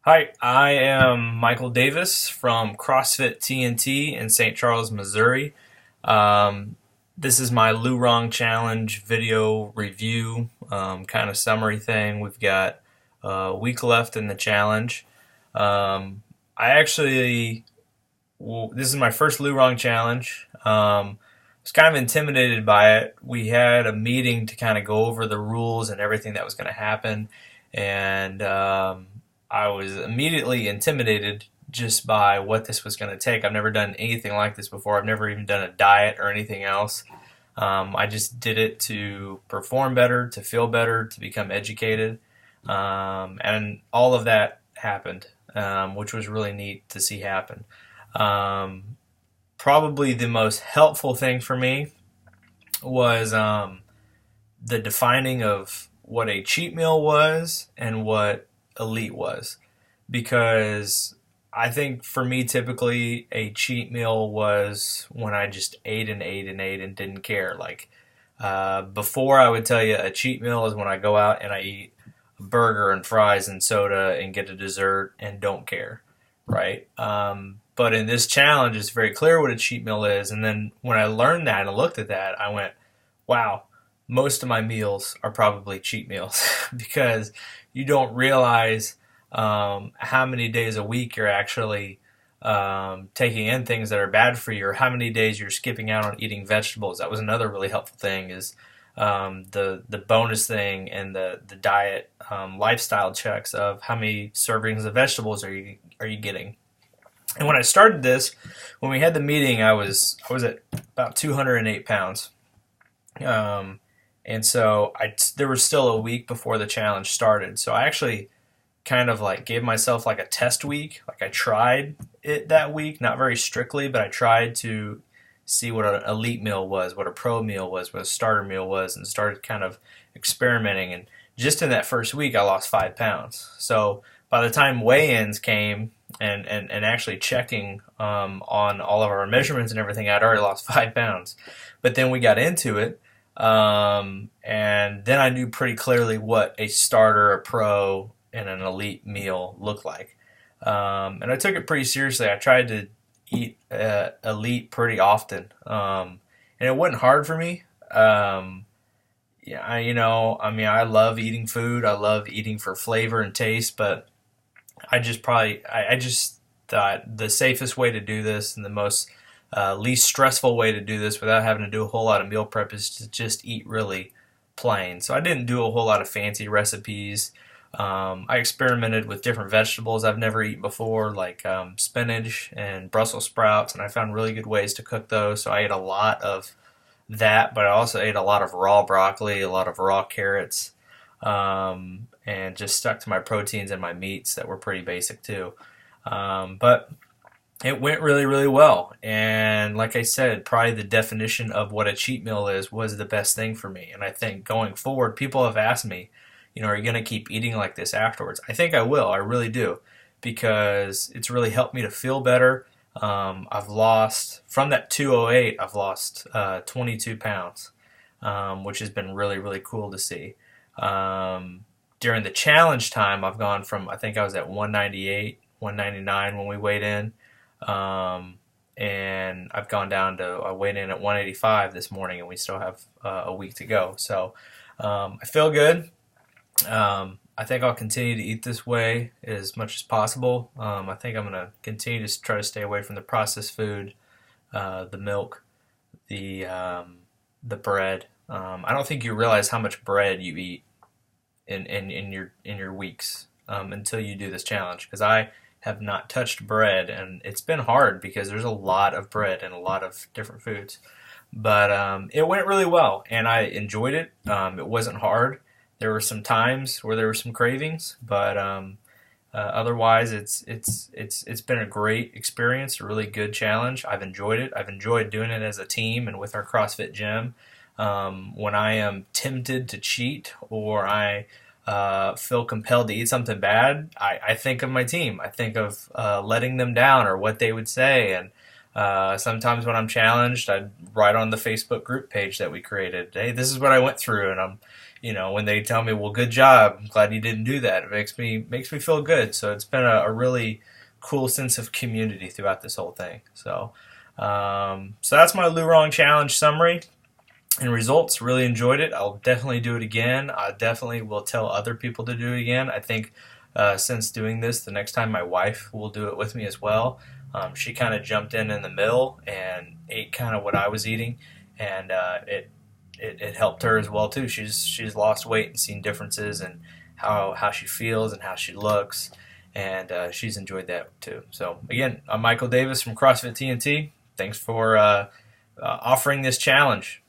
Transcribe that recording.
Hi, I am Michael Davis from CrossFit TNT in St. Charles, Missouri. Um, this is my Lurong Challenge video review, kind of summary thing. We've got a week left in the challenge. Um, I actually, this is my first Lurong Challenge. I was kind of intimidated by it. We had a meeting to kind of go over the rules and everything that was going to happen, and I was immediately intimidated just by what this was going to take. I've never done anything like this before. I've never even done a diet or anything else. I just did it to perform better, to feel better, to become educated, and all of that happened, which was really neat to see happen. Um, Probably the most helpful thing for me was the defining of what a cheat meal was and what elite was. Because I think for me, typically, a cheat meal was when I just ate and ate and ate and didn't care. Before, I would tell you a cheat meal is when I go out and I eat a burger and fries and soda and get a dessert and don't care, right? But in this challenge, it's very clear what a cheat meal is. And then when I learned that and looked at that, I went, wow, most of my meals are probably cheat meals because you don't realize how many days a week you're actually taking in things that are bad for you, or how many days you're skipping out on eating vegetables. That was another really helpful thing, is the bonus thing and the diet lifestyle checks of how many servings of vegetables are you getting. And when I started this, when we had the meeting, I was at about 208 pounds. Um, and so there was still a week before the challenge started. So I actually kind of like gave myself like a test week. Like I tried it that week, not very strictly, but I tried to see what an elite meal was, what a pro meal was, what a starter meal was, and started kind of experimenting. And just in that first week, I lost 5 pounds. So by the time weigh-ins came and actually checking on all of our measurements and everything, I'd already lost 5 pounds. But then we got into it, and then I knew pretty clearly what a starter, a pro, and an elite meal looked like. And I took it pretty seriously. I tried to eat elite pretty often, and it wasn't hard for me. Yeah, I love eating food. I love eating for flavor and taste, but I just thought the safest way to do this and the most least stressful way to do this without having to do a whole lot of meal prep is to just eat really plain. So I didn't do a whole lot of fancy recipes. I experimented with different vegetables I've never eaten before, like spinach and Brussels sprouts, and I found really good ways to cook those. So I ate a lot of that, but I also ate a lot of raw broccoli, a lot of raw carrots, and just stuck to my proteins and my meats that were pretty basic too. But it went really, really well. And like I said, probably the definition of what a cheat meal is was the best thing for me. And I think going forward, people have asked me, are you going to keep eating like this afterwards? I think I will. I really do. Because it's really helped me to feel better. I've lost, from that 208, I've lost 22 pounds, which has been really, really cool to see. During the challenge time, I've gone from, I think I was at 198, 199 when we weighed in. And I've gone down to, I weighed in at 185 this morning, and we still have a week to go. So I feel good. I think I'll continue to eat this way as much as possible. I think I'm going to continue to try to stay away from the processed food, the milk, the bread. I don't think you realize how much bread you eat in your weeks until you do this challenge. Because I have not touched bread, and it's been hard because there's a lot of bread and a lot of different foods. But it went really well, and I enjoyed it. It wasn't hard. There were some times where there were some cravings, but otherwise, it's been a great experience, a really good challenge. I've enjoyed it. I've enjoyed doing it as a team and with our CrossFit gym. When I am tempted to cheat or I feel compelled to eat something bad, I think of my team. I think of letting them down or what they would say. And sometimes when I'm challenged, I'd write on the Facebook group page that we created, hey, this is what I went through, and I'm when they tell me, well, good job, I'm glad you didn't do that, it makes me feel good. So it's been a really cool sense of community throughout this whole thing. So that's my Lurong challenge summary and results. Really enjoyed it. I'll definitely do it again. I definitely will tell other people to do it again. I think since doing this, the next time my wife will do it with me as well. She kind of jumped in the middle and ate kind of what I was eating, and it helped her as well too. She's lost weight and seen differences in how she feels and how she looks, and she's enjoyed that too. So again, I'm Michael Davis from CrossFit TNT. Thanks for offering this challenge.